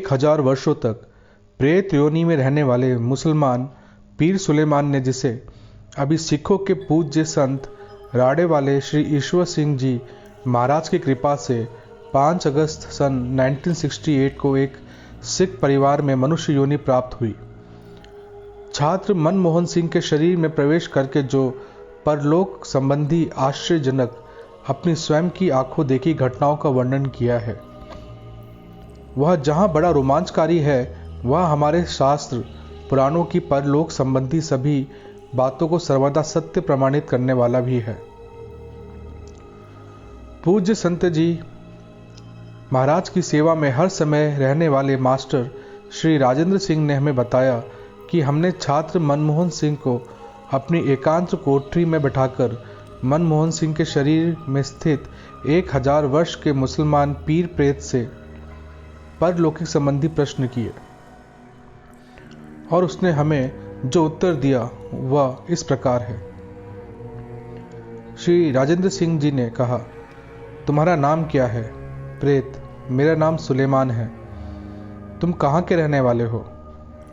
1000 वर्षों तक प्रेत योनि में रहने वाले मुसलमान पीर सुलेमान ने, जिसे अभी सिखों के पूज्य संत राड़े वाले श्री ईश्वर सिंह जी महाराज की कृपा से 5 अगस्त सन 1968 को एक सिख परिवार में मनुष्य योनि प्राप्त हुई। छात्र मनमोहन सिंह के शरीर में प्रवेश करके जो परलोक संबंधी आश्चर्यजनक अपनी स्वयं की आंखों देखी घटनाओं का वर्णन किया है, वह जहां बड़ा रोमांचकारी है, वह हमारे शास्त्र पुराणों की परलोक संबंधी सभी बातों को सर्वदा सत्य प्रमाणित करने वाला भी है। पूज्य संत जी महाराज की सेवा में हर समय रहने वाले मास्टर श्री राजेंद्र सिंह ने हमें बताया कि हमने छात्र मनमोहन सिंह को अपनी एकांत कोठरी में बैठाकर मनमोहन सिंह के शरीर में स्थित 1000 वर्ष के मुसलमान पीर प्रेत से परलौकिक संबंधी प्रश्न किए और उसने हमें जो उत्तर दिया वह इस प्रकार है। श्री राजेंद्र सिंह जी ने कहा, तुम्हारा नाम क्या है? प्रेत: मेरा नाम सुलेमान है। तुम कहाँ के रहने वाले हो?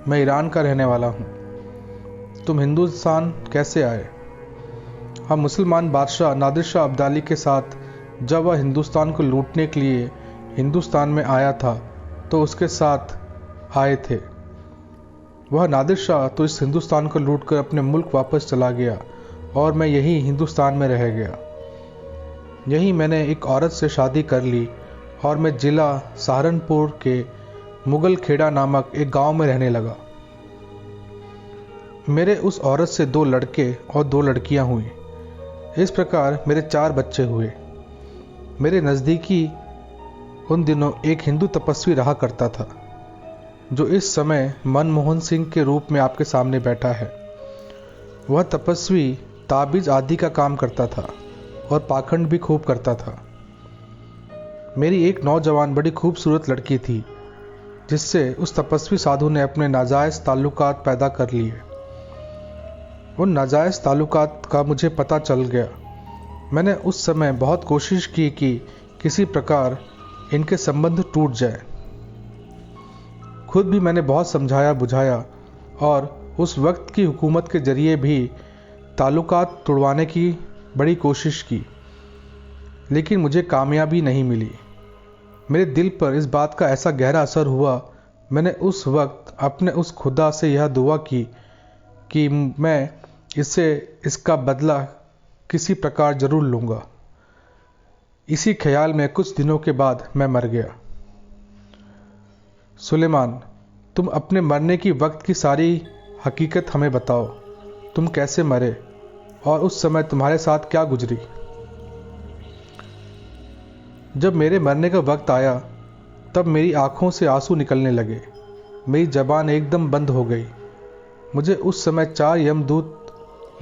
मैं ईरान का रहने वाला हूँ। तुम हिंदुस्तान कैसे आए? हम मुसलमान बादशाह नादिर शाह अब्दाली के साथ जब वह हिंदुस्तान को लूटने के लिए हिंदुस्तान में आया था तो उसके साथ आए थे। वह नादिर शाह तो इस हिंदुस्तान को लूटकर अपने मुल्क वापस चला गया और मैं यहीं हिंदुस्तान में रह गया। यहीं मैंने एक औरत से शादी कर ली और मैं जिला सहारनपुर के मुगल खेड़ा नामक एक गांव में रहने लगा। मेरे उस औरत से 2 लड़के और 2 लड़कियां हुई। इस प्रकार मेरे 4 बच्चे हुए। मेरे नज़दीकी उन दिनों एक हिंदू तपस्वी रहा करता था, जो इस समय मनमोहन सिंह के रूप में आपके सामने बैठा है। वह तपस्वी ताबीज आदि का काम करता था और पाखंड भी खूब करता था। मेरी एक नौजवान बड़ी खूबसूरत लड़की थी, जिससे उस तपस्वी साधु ने अपने नाजायज़ ताल्लुकात पैदा कर लिए। उन नाजायज़ ताल्लुकात का मुझे पता चल गया। मैंने उस समय बहुत कोशिश की कि किसी प्रकार इनके संबंध टूट जाए। खुद भी मैंने बहुत समझाया बुझाया और उस वक्त की हुकूमत के जरिए भी ताल्लुकात तोड़वाने की बड़ी कोशिश की, लेकिन मुझे कामयाबी नहीं मिली। मेरे दिल पर इस बात का ऐसा गहरा असर हुआ, मैंने उस वक्त अपने उस खुदा से यह दुआ की कि मैं इसका बदला किसी प्रकार जरूर लूँगा। इसी ख्याल में कुछ दिनों के बाद मैं मर गया। सुलेमान, तुम अपने मरने की वक्त की सारी हकीकत हमें बताओ। तुम कैसे मरे और उस समय तुम्हारे साथ क्या गुजरी? जब मेरे मरने का वक्त आया तब मेरी आंखों से आंसू निकलने लगे। मेरी जबान एकदम बंद हो गई। मुझे उस समय 4 यमदूत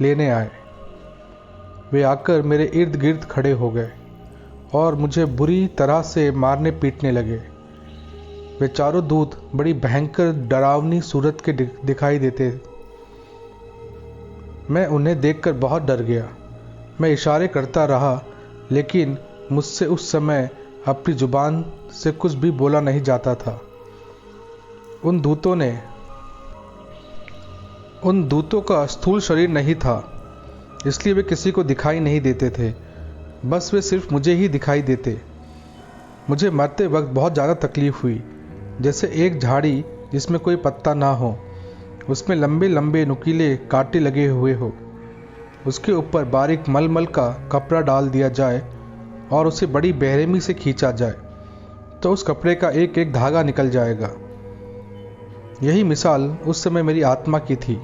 लेने आए। वे आकर मेरे इर्द गिर्द खड़े हो गए और मुझे बुरी तरह से मारने पीटने लगे। वे चारों दूत बड़ी भयंकर डरावनी सूरत के दिखाई देते। मैं उन्हें देखकर बहुत डर गया। मैं इशारे करता रहा, लेकिन मुझसे उस समय अपनी जुबान से कुछ भी बोला नहीं जाता था। उन दूतों का स्थूल शरीर नहीं था, इसलिए वे किसी को दिखाई नहीं देते थे। बस वे सिर्फ मुझे ही दिखाई देते। मुझे मरते वक्त बहुत ज़्यादा तकलीफ हुई, जैसे एक झाड़ी जिसमें कोई पत्ता ना हो, उसमें लंबे लंबे नुकीले कांटे लगे हुए हो, उसके ऊपर बारीक मलमल का कपड़ा डाल दिया जाए और उसे बड़ी बेरहमी से खींचा जाए तो उस कपड़े का एक एक धागा निकल जाएगा। यही मिसाल उस समय मेरी आत्मा की थी।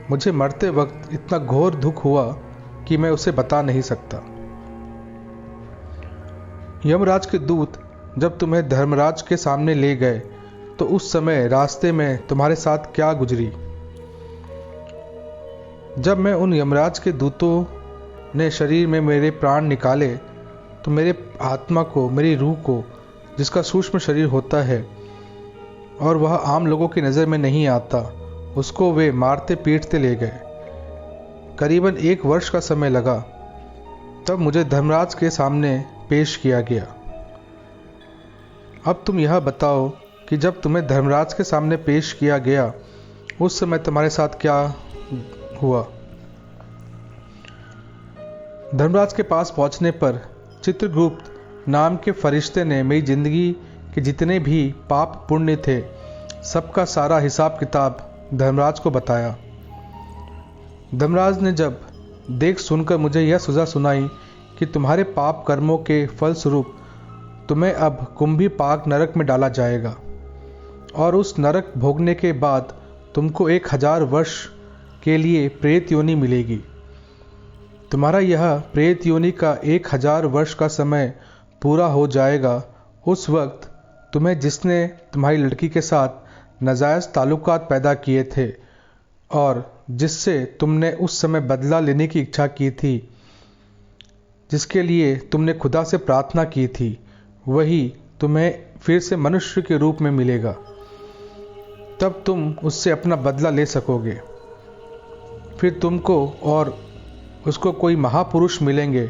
मुझे मरते वक्त इतना घोर दुख हुआ कि मैं उसे बता नहीं सकता। यमराज के दूत जब तुम्हें धर्मराज के सामने ले गए तो उस समय रास्ते में तुम्हारे साथ क्या गुजरी? जब मैं उन यमराज के दूतों ने शरीर में मेरे प्राण निकाले तो मेरे आत्मा को, मेरी रूह को, जिसका सूक्ष्म शरीर होता है और वह आम लोगों की नज़र में नहीं आता, उसको वे मारते पीटते ले गए। करीबन 1 वर्ष का समय लगा, तब मुझे धर्मराज के सामने पेश किया गया। अब तुम यह बताओ कि जब तुम्हें धर्मराज के सामने पेश किया गया उस समय तुम्हारे साथ क्या हुआ। धर्मराज के पास पहुंचने पर चित्रगुप्त नाम के फरिश्ते ने मेरी जिंदगी के जितने भी पाप पुण्य थे सबका सारा हिसाब किताब धर्मराज को बताया। धर्मराज ने जब देख सुनकर मुझे यह सज़ा सुनाई कि तुम्हारे पाप कर्मों के फलस्वरूप तुम्हें अब कुंभी पाक नरक में डाला जाएगा और उस नरक भोगने के बाद तुमको 1000 वर्ष के लिए प्रेत योनि मिलेगी। तुम्हारा यह प्रेत योनि का 1000 वर्ष का समय पूरा हो जाएगा। उस वक्त तुम्हें जिसने तुम्हारी लड़की के साथ नाजायज़ ताल्लुकात पैदा किए थे और जिससे तुमने उस समय बदला लेने की इच्छा की थी, जिसके लिए तुमने खुदा से प्रार्थना की थी, वही तुम्हें फिर से मनुष्य के रूप में मिलेगा। तब तुम उससे अपना बदला ले सकोगे। फिर तुमको और उसको कोई महापुरुष मिलेंगे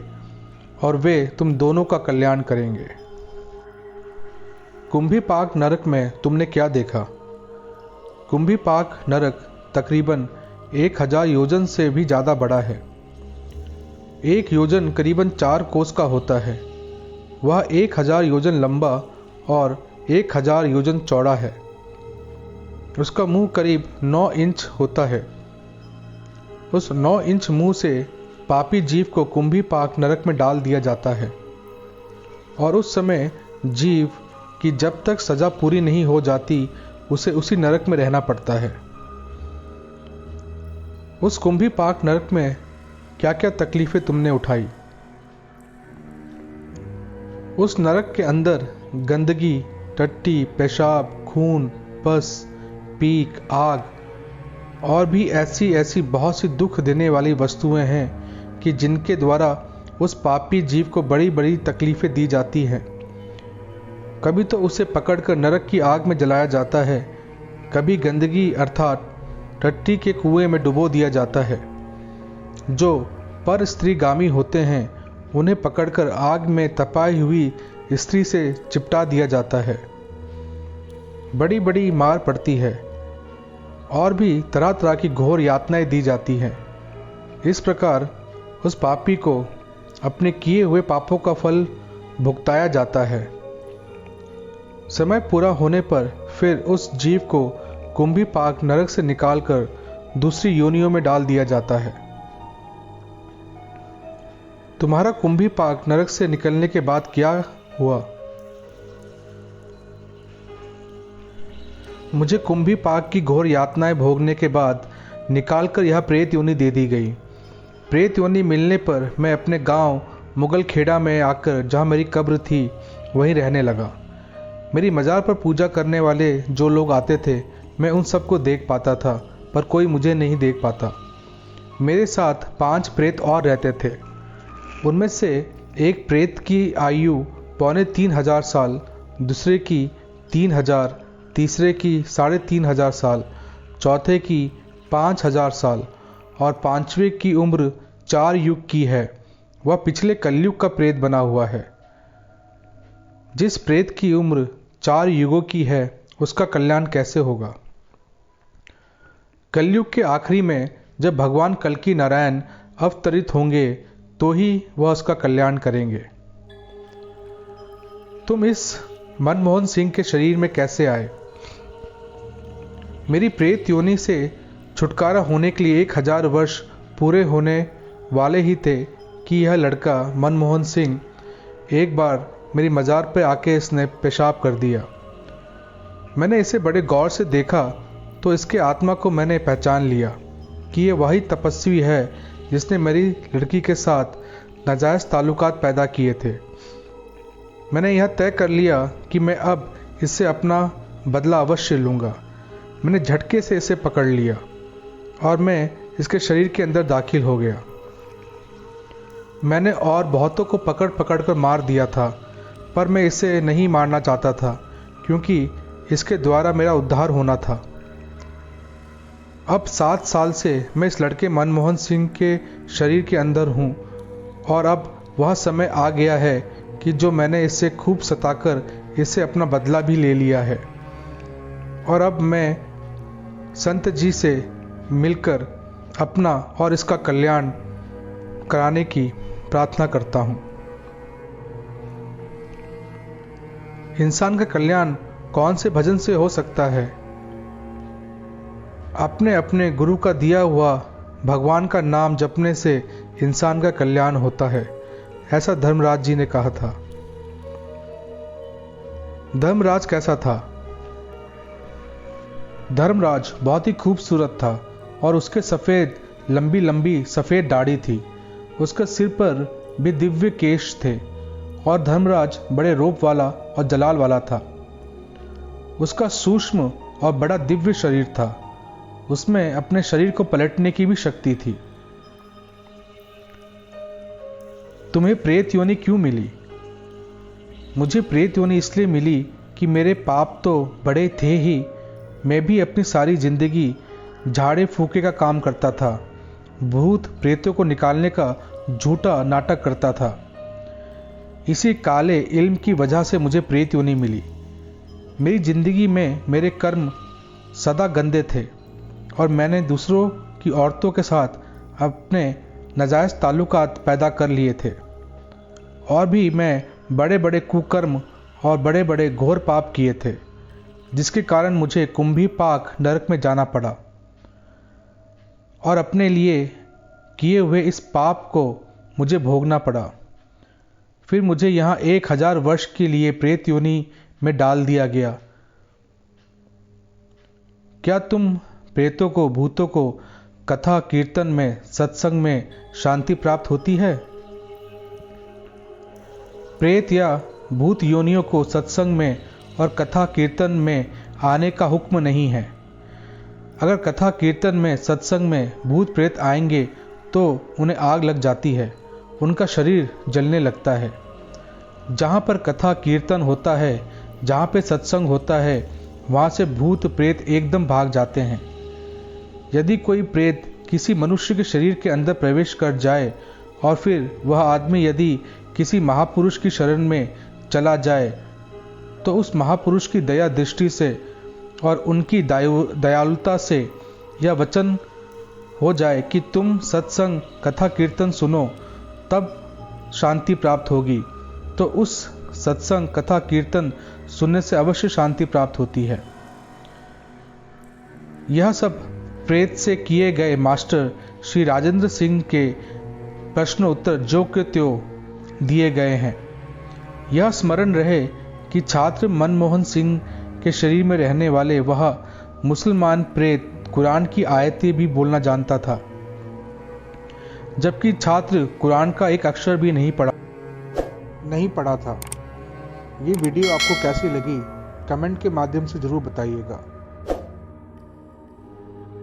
और वे तुम दोनों का कल्याण करेंगे। कुंभी पाक नरक में तुमने क्या देखा? कुंभी पाक नरक तकरीबन 1000 योजन से भी ज़्यादा बड़ा है। एक योजन करीबन 4 कोस का होता है। वह 1000 योजन लंबा और 1000 योजन चौड़ा है। उसका मुंह करीब 9 इंच होता है। उस 9 इंच मुंह से पापी जीव को कुंभी पाक नरक में डाल दिया जाता है और उस समय जीव की जब तक सज़ा पूरी नहीं हो जाती उसे उसी नरक में रहना पड़ता है। उस कुंभी पाक नरक में क्या क्या तकलीफें तुमने उठाई? उस नरक के अंदर गंदगी, टट्टी, पेशाब, खून, पस, पीक, आग और भी ऐसी ऐसी बहुत सी दुख देने वाली वस्तुएं हैं कि जिनके द्वारा उस पापी जीव को बड़ी बड़ी तकलीफें दी जाती हैं। कभी तो उसे पकड़कर नरक की आग में जलाया जाता है, कभी गंदगी अर्थात टट्टी के कुएं में डुबो दिया जाता है। जो पर स्त्रीगामी होते हैं उन्हें पकड़कर आग में तपाई हुई स्त्री से चिपटा दिया जाता है। बड़ी बड़ी मार पड़ती है और भी तरह तरह की घोर यातनाएं दी जाती हैं। इस प्रकार उस पापी को अपने किए हुए पापों का फल भुगताया जाता है। समय पूरा होने पर फिर उस जीव को कुंभी पाक नरक से निकालकर दूसरी योनियों में डाल दिया जाता है। तुम्हारा कुंभी पाक नरक से निकलने के बाद क्या हुआ? मुझे कुंभी पाक की घोर यातनाएं भोगने के बाद निकालकर यह प्रेत योनि दे दी गई। प्रेत योनि मिलने पर मैं अपने गांव मुगल खेड़ा में आकर जहां मेरी कब्र थी वहीं रहने लगा। मेरी मज़ार पर पूजा करने वाले जो लोग आते थे मैं उन सबको देख पाता था, पर कोई मुझे नहीं देख पाता। मेरे साथ 5 प्रेत और रहते थे। उनमें से एक प्रेत की आयु 3500 साल, दूसरे की 3000, तीसरे की 3500 साल, चौथे की 5000 साल और पांचवें की उम्र 4 युग की है। वह पिछले कलयुग का प्रेत बना हुआ है। जिस प्रेत की उम्र 4 युगों की है उसका कल्याण कैसे होगा? कलयुग के आखिरी में जब भगवान कल्कि नारायण अवतरित होंगे तो ही वह उसका कल्याण करेंगे। तुम इस मनमोहन सिंह के शरीर में कैसे आए? मेरी प्रेत योनि से छुटकारा होने के लिए 1000 वर्ष पूरे होने वाले ही थे कि यह लड़का मनमोहन सिंह एक बार मेरी मज़ार पर आके इसने पेशाब कर दिया। मैंने इसे बड़े गौर से देखा तो इसके आत्मा को मैंने पहचान लिया कि ये वही तपस्वी है जिसने मेरी लड़की के साथ नाजायज़ ताल्लुकात पैदा किए थे। मैंने यह तय कर लिया कि मैं अब इससे अपना बदला अवश्य लूँगा। मैंने झटके से इसे पकड़ लिया और मैं इसके शरीर के अंदर दाखिल हो गया। मैंने और बहुतों को पकड़ पकड़ कर मार दिया था, पर मैं इसे नहीं मारना चाहता था क्योंकि इसके द्वारा मेरा उद्धार होना था। अब 7 साल से मैं इस लड़के मनमोहन सिंह के शरीर के अंदर हूँ और अब वह समय आ गया है कि जो मैंने इससे खूब सताकर इससे अपना बदला भी ले लिया है। और अब मैं संत जी से मिलकर अपना और इसका कल्याण कराने की प्रार्थना करता हूँ। इंसान का कल्याण कौन से भजन से हो सकता है? अपने अपने गुरु का दिया हुआ भगवान का नाम जपने से इंसान का कल्याण होता है, ऐसा धर्मराज जी ने कहा था। धर्मराज कैसा था? धर्मराज बहुत ही खूबसूरत था और उसके सफ़ेद लंबी लंबी सफ़ेद दाढ़ी थी। उसके सिर पर भी दिव्य केश थे और धर्मराज बड़े रूप वाला और जलाल वाला था। उसका सूक्ष्म और बड़ा दिव्य शरीर था। उसमें अपने शरीर को पलटने की भी शक्ति थी। तुम्हें प्रेत योनि क्यों मिली? मुझे प्रेत योनि इसलिए मिली कि मेरे पाप तो बड़े थे ही। मैं भी अपनी सारी जिंदगी झाड़े फूके का काम करता था, भूत प्रेतों को निकालने का झूठा नाटक करता था। इसी काले इल्म की वजह से मुझे प्रेत योनि मिली। मेरी जिंदगी में मेरे कर्म सदा गंदे थे और मैंने दूसरों की औरतों के साथ अपने नाजायज़ ताल्लुकात पैदा कर लिए थे। और भी मैं बड़े बड़े कुकर्म और बड़े बड़े घोर पाप किए थे, जिसके कारण मुझे कुंभी पाक नरक में जाना पड़ा और अपने लिए किए हुए इस पाप को मुझे भोगना पड़ा। फिर मुझे यहाँ 1000 वर्ष के लिए प्रेत योनि में डाल दिया गया। क्या तुम प्रेतों को, भूतों को कथा कीर्तन में, सत्संग में शांति प्राप्त होती है? प्रेत या भूत योनियों को सत्संग में और कथा कीर्तन में आने का हुक्म नहीं है। अगर कथा कीर्तन में, सत्संग में भूत प्रेत आएंगे तो उन्हें आग लग जाती है, उनका शरीर जलने लगता है। जहाँ पर कथा कीर्तन होता है, जहाँ पे सत्संग होता है, वहाँ से भूत प्रेत एकदम भाग जाते हैं। यदि कोई प्रेत किसी मनुष्य के शरीर के अंदर प्रवेश कर जाए और फिर वह आदमी यदि किसी महापुरुष की शरण में चला जाए तो उस महापुरुष की दया दृष्टि से और उनकी दयालुता से यह वचन हो जाए कि तुम सत्संग कथा कीर्तन सुनो, तब शांति प्राप्त होगी, तो उस सत्संग कथा कीर्तन सुनने से अवश्य शांति प्राप्त होती है। यह सब प्रेत से किए गए मास्टर श्री राजेंद्र सिंह के प्रश्न उत्तर जो के त्यों दिए गए हैं। यह स्मरण रहे कि छात्र मनमोहन सिंह के शरीर में रहने वाले वह मुसलमान प्रेत कुरान की आयतें भी बोलना जानता था, जबकि छात्र कुरान का एक अक्षर भी नहीं पढ़ा था। ये वीडियो आपको कैसी लगी कमेंट के माध्यम से ज़रूर बताइएगा।